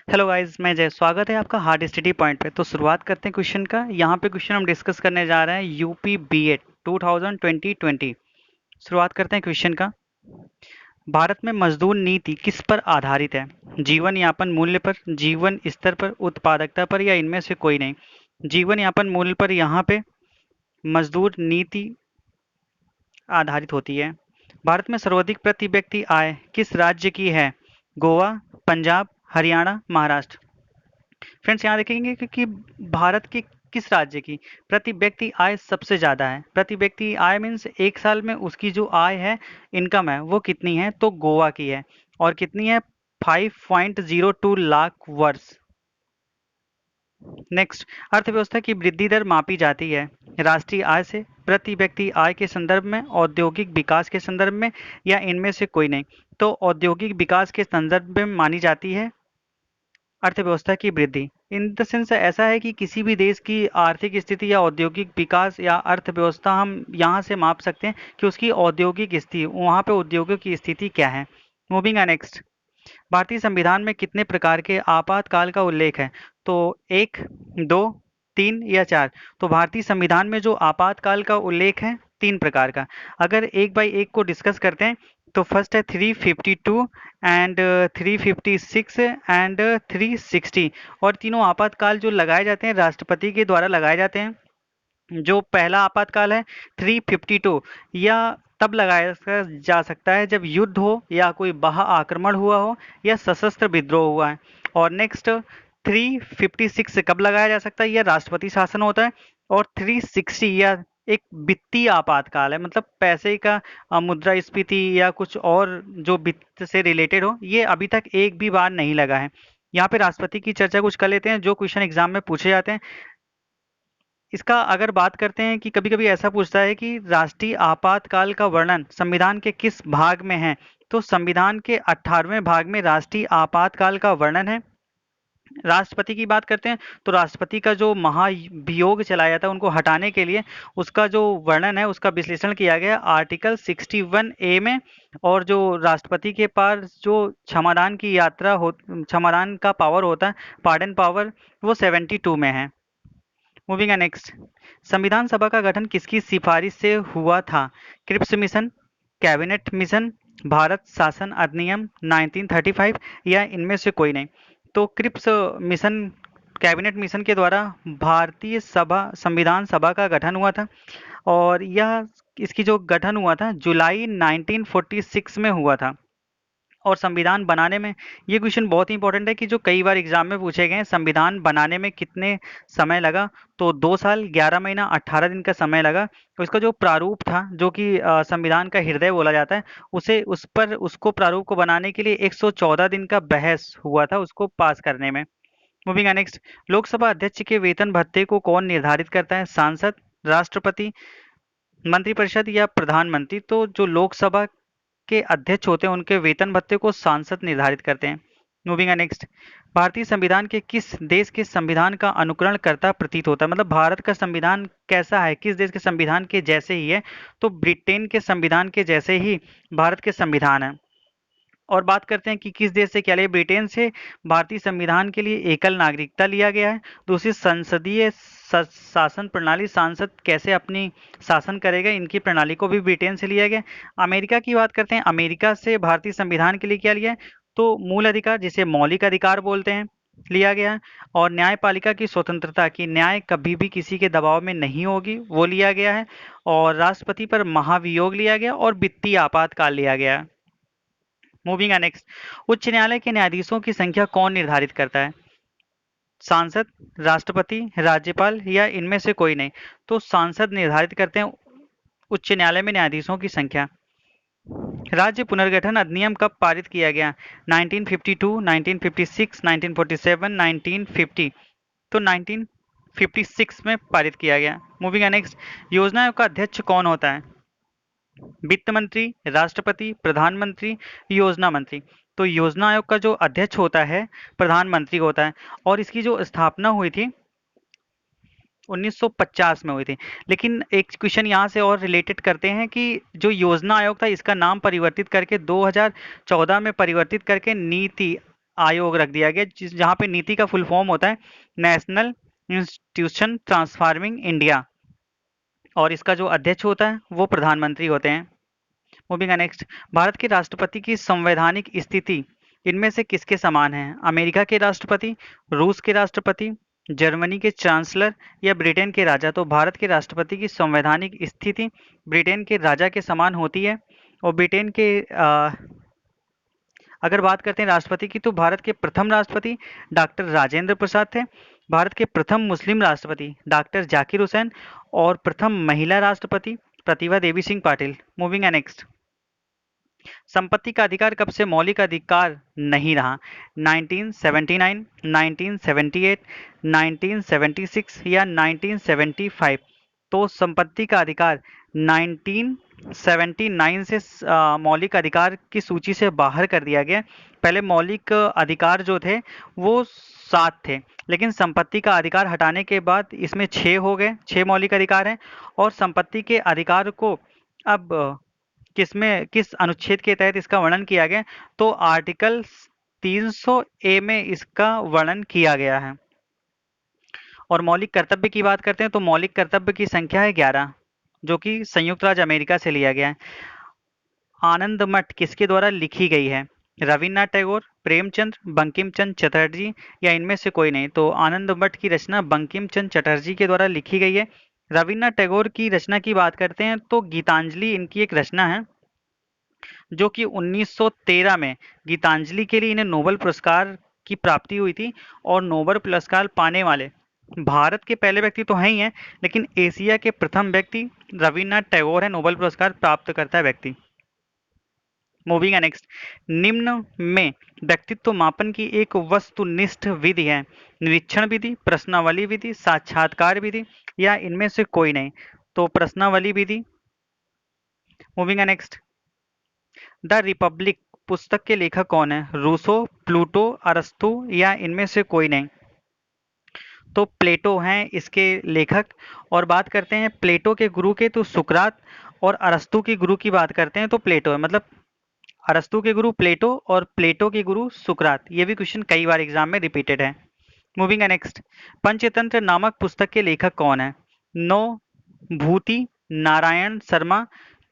Hello guys, मैं जय। स्वागत है आपका हार्ड स्टडी पॉइंट पे। तो शुरुआत करते हैं क्वेश्चन का। यहाँ पे क्वेश्चन हम डिस्कस करने जा रहे हैं यूपी बीएड 2020। शुरुआत करते हैं क्वेश्चन का। भारत में मजदूर नीति किस पर आधारित है? जीवन यापन मूल्य पर, जीवन स्तर पर, उत्पादकता पर, या इनमें से कोई नहीं? जीवन यापन मूल्य पर यहाँ पे मजदूर नीति आधारित होती है। भारत में सर्वाधिक प्रति व्यक्ति आय किस राज्य की है? गोवा, पंजाब, हरियाणा, महाराष्ट्र। फ्रेंड्स, यहाँ देखेंगे कि भारत के किस राज्य की प्रति व्यक्ति आय सबसे ज़्यादा है। प्रति व्यक्ति आय मीन्स एक साल में उसकी जो आय है, इनकम है, वो कितनी है? तो गोवा की है। और कितनी है? 5.02 लाख वर्ष। नेक्स्ट, अर्थव्यवस्था की वृद्धि दर मापी जाती है राष्ट्रीय आय से, प्रति व्यक्ति आय के संदर्भ में, औद्योगिक विकास के संदर्भ में, या इनमें से कोई नहीं? तो औद्योगिक विकास के संदर्भ में मानी जाती है अर्थव्यवस्था की वृद्धि। इन द सेंस ऐसा है कि किसी भी देश की आर्थिक स्थिति या औद्योगिक विकास या अर्थव्यवस्था हम यहाँ से माप सकते हैं कि उसकी औद्योगिक स्थिति, वहाँ पे उद्योगों की स्थिति क्या है। मूविंग है नेक्स्ट। भारतीय संविधान में कितने प्रकार के आपातकाल का उल्लेख है? तो एक, दो, तीन या चार? तो भारतीय संविधान में जो आपातकाल का उल्लेख है, तीन प्रकार का। अगर एक बाई एक को डिस्कस करते हैं तो फर्स्ट है 352 एंड 356 एंड 360। और तीनों आपातकाल जो लगाए जाते हैं राष्ट्रपति के द्वारा लगाए जाते हैं। जो पहला आपातकाल है 352, या तब लगाया जा सकता है जब युद्ध हो या कोई बाह्य आक्रमण हुआ हो या सशस्त्र विद्रोह हुआ है। और नेक्स्ट 356 कब लगाया जा सकता है? यह राष्ट्रपति शासन होता है। और 360 या एक वित्तीय आपातकाल है, मतलब पैसे का मुद्रास्फीति या कुछ और जो वित्त से रिलेटेड हो, ये अभी तक एक भी बार नहीं लगा है। यहाँ पे राष्ट्रपति की चर्चा कुछ कर लेते हैं जो क्वेश्चन एग्जाम में पूछे जाते हैं। इसका अगर बात करते हैं कि कभी-कभी ऐसा पूछता है कि राष्ट्रीय आपातकाल का वर्णन संविधान के किस भाग में है? तो संविधान के 18वें भाग में राष्ट्रीय आपातकाल का वर्णन है। राष्ट्रपति की बात करते हैं तो राष्ट्रपति का जो महाभियोग चलाया जाता है उनको हटाने के लिए, उसका जो वर्णन है उसका विश्लेषण किया गया आर्टिकल 61A में। और जो राष्ट्रपति के पास जो क्षमादान की यात्रा हो, क्षमादान का पावर होता है, पार्डन पावर, वो 72 में है। मूविंग है नेक्स्ट। संविधान सभा का गठन किसकी सिफारिश से हुआ था? Cripps mission, cabinet mission, Bharat शासन अधिनियम 1935, या इनमें से कोई नहीं? तो क्रिप्स मिशन, कैबिनेट मिशन के द्वारा भारतीय सभा, संविधान सभा का गठन हुआ था। और यह, इसकी जो गठन हुआ था जुलाई 1946 में हुआ था। और संविधान बनाने में, ये क्वेश्चन बहुत ही इंपॉर्टेंट है कि जो कई बार एग्जाम में पूछे गए हैं, संविधान बनाने में कितने समय लगा? तो 2 साल 11 महीना 18 दिन का समय लगा। तो इसका जो प्रारूप था, जो कि संविधान का हृदय बोला जाता है, उसे उस पर उसको प्रारूप को बनाने के लिए 114 दिन का बहस हुआ था उसको पास करने में। Moving next. लोकसभा अध्यक्ष के वेतन भत्ते को कौन निर्धारित करता है? सांसद, राष्ट्रपति, मंत्रिपरिषद, या प्रधानमंत्री? तो जो लोकसभा के अध्यक्ष होते हैं उनके वेतन भत्ते को सांसद निर्धारित करते हैं। Moving next. भारतीय संविधान के किस देश के संविधान का अनुकरण करता प्रतीत होता है? मतलब भारत का संविधान कैसा है, किस देश के संविधान के जैसे ही है? तो ब्रिटेन के संविधान के जैसे ही भारत के संविधान है। और बात करते हैं कि किस देश से क्या लिया? ब्रिटेन से भारतीय संविधान के लिए एकल नागरिकता लिया गया है। दूसरी, संसदीय शासन प्रणाली, सांसद कैसे अपनी शासन करेगा, इनकी प्रणाली को भी ब्रिटेन से लिया गया। अमेरिका की बात करते हैं, अमेरिका से भारतीय संविधान के लिए क्या लिया है? तो मूल अधिकार, जिसे मौलिक अधिकार बोलते हैं, लिया गया है। और न्यायपालिका की स्वतंत्रता, की न्याय कभी भी किसी के दबाव में नहीं होगी, वो लिया गया है। और राष्ट्रपति पर महाभियोग लिया गया, और वित्तीय आपातकाल लिया गया है। Moving next. उच्च न्यायालय के न्यायाधीशों की संख्या कौन निर्धारित करता है? सांसद, राष्ट्रपति, राज्यपाल, या इनमें से कोई नहीं? तो सांसद निर्धारित करते हैं उच्च न्यायालय में न्यायाधीशों की संख्या। राज्य पुनर्गठन अधिनियम कब पारित किया गया? 1952, 1956, 1947, 1950? तो 1956 में पारित किया गया। Moving next. योजना आयोग का अध्यक्ष कौन होता है? वित्त मंत्री, राष्ट्रपति, प्रधानमंत्री, योजना मंत्री? तो योजना आयोग का जो अध्यक्ष होता है प्रधानमंत्री होता है। और इसकी जो स्थापना हुई थी 1950 में हुई थी। लेकिन एक क्वेश्चन यहाँ से और रिलेटेड करते हैं कि जो योजना आयोग था इसका नाम परिवर्तित करके 2014 में परिवर्तित करके नीति आयोग रख दिया गया, जहाँ पे नीति का फुल फॉर्म होता है नेशनल इंस्टीट्यूशन ट्रांसफार्मिंग इंडिया, और इसका जो अध्यक्ष होता है वो प्रधानमंत्री होते हैं। मूविंग नेक्स्ट, भारत के राष्ट्रपति की संवैधानिक स्थिति इनमें से किसके समान है? अमेरिका के राष्ट्रपति, रूस के राष्ट्रपति, जर्मनी के चांसलर या ब्रिटेन के राजा? तो भारत के राष्ट्रपति की संवैधानिक स्थिति ब्रिटेन के राजा के समान होती है। और ब्रिटेन के अगर बात करते हैं राष्ट्रपति की, तो भारत के प्रथम राष्ट्रपति डॉक्टर राजेंद्र प्रसाद थे। भारत के प्रथम मुस्लिम राष्ट्रपति डॉक्टर जाकिर हुसैन, और प्रथम महिला राष्ट्रपति प्रतिभा देवी सिंह पाटिल। मूविंग नेक्स्ट, संपत्ति का अधिकार कब से मौलिक अधिकार नहीं रहा? 1979, 1978, 1976 या 1975? तो संपत्ति का अधिकार 1979 से मौलिक अधिकार की सूची से बाहर कर दिया गया। पहले मौलिक अधिकार जो थे वो 7 थे, लेकिन संपत्ति का अधिकार हटाने के बाद इसमें 6 हो गए, 6 मौलिक अधिकार हैं। और संपत्ति के अधिकार को अब किस अनुच्छेद के तहत इसका वर्णन किया गया? तो आर्टिकल 300 ए में इसका वर्णन किया गया है। और मौलिक कर्तव्य की बात करते हैं तो मौलिक कर्तव्य की संख्या है 11, जो कि संयुक्त राज्य अमेरिका से लिया गया है। आनंद मठ किसके द्वारा लिखी गई है? रविन्द्रनाथ टैगोर, प्रेमचंद, बंकिम चंद्र चटर्जी या इनमें से कोई नहीं? तो आनंद मठ की रचना बंकिम चंद्र चटर्जी के द्वारा लिखी गई है। रविन्द्रनाथ टैगोर की रचना की बात करते हैं तो गीतांजलि इनकी एक रचना है, जो कि 1913 में गीतांजलि के लिए इन्हें नोबेल पुरस्कार की प्राप्ति हुई थी। और नोबेल पुरस्कार पाने वाले भारत के पहले व्यक्ति तो हैं ही हैं, लेकिन एशिया के प्रथम व्यक्ति रविन्द्रनाथ टैगोर है, नोबेल पुरस्कार प्राप्त करता है व्यक्ति। मूविंग नेक्स्ट, निम्न में व्यक्तित्व मापन की एक वस्तुनिष्ठ विधि है? निरीक्षण विधि, प्रश्नावली विधि, साक्षात्कार विधि या इनमें से कोई नहीं? तो प्रश्नावली विधि। मूविंग नेक्स्ट, द रिपब्लिक पुस्तक के लेखक कौन है? रूसो, प्लूटो, अरस्तु या इनमें से कोई नहीं? तो प्लेटो हैं इसके लेखक। और बात करते हैं प्लेटो के गुरु के, तो सुकरात, और अरस्तु के गुरु की बात करते हैं तो प्लेटो है। मतलब अरस्तु के गुरु प्लेटो और प्लेटो के गुरु सुकरात। ये भी क्वेश्चन कई बार एग्जाम में रिपीटेड है। मूविंग नेक्स्ट, पंचतंत्र नामक पुस्तक के लेखक कौन है? नो भूति, नारायण शर्मा,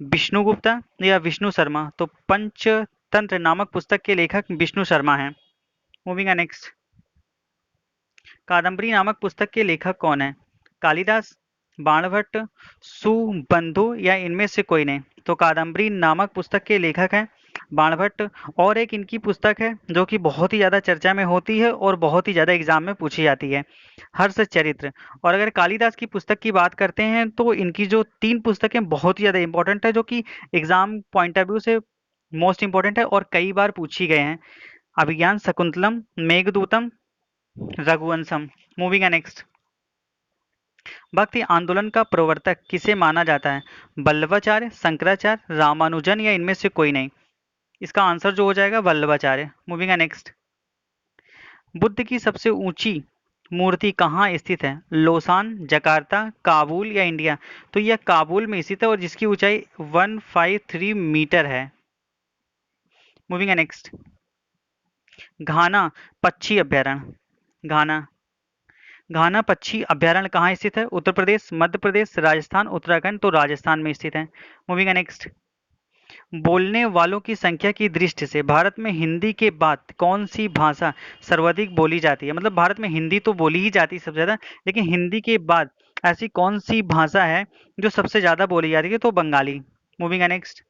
विष्णु गुप्ता या विष्णु शर्मा? तो पंचतंत्र नामक पुस्तक के लेखक विष्णु शर्मा हैं। मूविंग नेक्स्ट, कादम्बरी नामक पुस्तक के लेखक कौन है? कालिदास, बाणभट्ट, सुबंधु या इनमें से कोई नहीं? तो कादम्बरी नामक पुस्तक के लेखक हैं बाणभट्ट। और एक इनकी पुस्तक है जो कि बहुत ही ज्यादा चर्चा में होती है और बहुत ही ज्यादा एग्जाम में पूछी जाती है, हर्ष चरित्र। और अगर कालिदास की पुस्तक की बात करते हैं तो इनकी जो 3 पुस्तकें बहुत ही ज्यादा इंपॉर्टेंट है, जो कि एग्जाम पॉइंट ऑफ व्यू से मोस्ट इंपॉर्टेंट है और कई बार पूछी गए हैं। अभिज्ञान शकुंतलम, मेघदूतम, रघुवंशम। मूविंग नेक्स्ट, भक्ति आंदोलन का प्रवर्तक किसे माना जाता है? वल्लभाचार्य, शंकराचार्य, रामानुजन या इनमें से कोई नहीं? इसका आंसर जो हो जाएगा वल्लभाचार्य। मूविंग नेक्स्ट, बुद्ध की सबसे ऊंची मूर्ति कहाँ स्थित है? लोसान, जकार्ता, काबुल या इंडिया? तो यह काबुल में स्थित है और जिसकी ऊंचाई 153 मीटर है। मूविंग नेक्स्ट, घाना पक्षी अभ्यारण्य, घाना पक्षी अभ्यारण्य कहाँ स्थित है? उत्तर प्रदेश, मध्य प्रदेश, राजस्थान, उत्तराखंड? तो राजस्थान में स्थित है। मूविंग नेक्स्ट, बोलने वालों की संख्या की दृष्टि से भारत में हिंदी के बाद कौन सी भाषा सर्वाधिक बोली जाती है? मतलब भारत में हिंदी तो बोली ही जाती है सबसे ज्यादा, लेकिन हिंदी के बाद ऐसी कौन सी भाषा है जो सबसे ज्यादा बोली जाती है? तो बंगाली। मूविंग नेक्स्ट,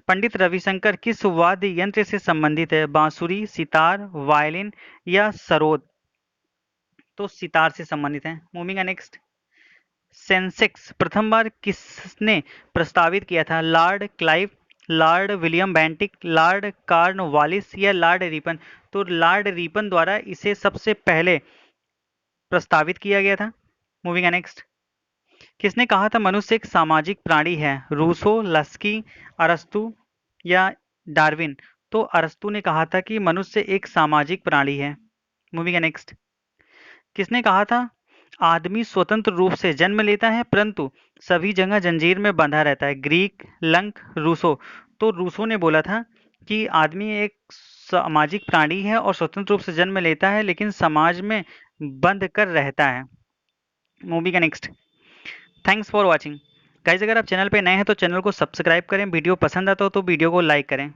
पंडित रविशंकर किस वाद्य यंत्र से संबंधित है? बांसुरी, सितार, वायलिन या सरोद? तो सितार से संबंधित है। मूविंग नेक्स्ट, सेंसेक्स प्रथम बार किसने प्रस्तावित किया था? Lord Clive, Lord William Bentinck, Lord Cornwallis या लॉर्ड रिपन? तो लॉर्ड रिपन द्वारा इसे सबसे पहले प्रस्तावित किया गया था। मूविंग नेक्स्ट, किसने कहा था मनुष्य एक सामाजिक प्राणी है? रूसो, लस्की, अरस्तु या डार्विन? तो अरस्तु ने कहा था कि मनुष्य एक सामाजिक प्राणी है। मूविंग नेक्स्ट, किसने कहा था आदमी स्वतंत्र रूप से जन्म लेता है परंतु सभी जगह जंजीर में बंधा रहता है? ग्रीक, लंक, रूसो? तो रूसो ने बोला था कि आदमी एक सामाजिक प्राणी है और स्वतंत्र रूप से जन्म लेता है, लेकिन समाज में बंध कर रहता है। मूवी का next. Thanks for watching. Guys, अगर आप चैनल पे नए हैं तो चैनल को सब्सक्राइब करें, वीडियो पसंद आता हो तो वीडियो को लाइक करें।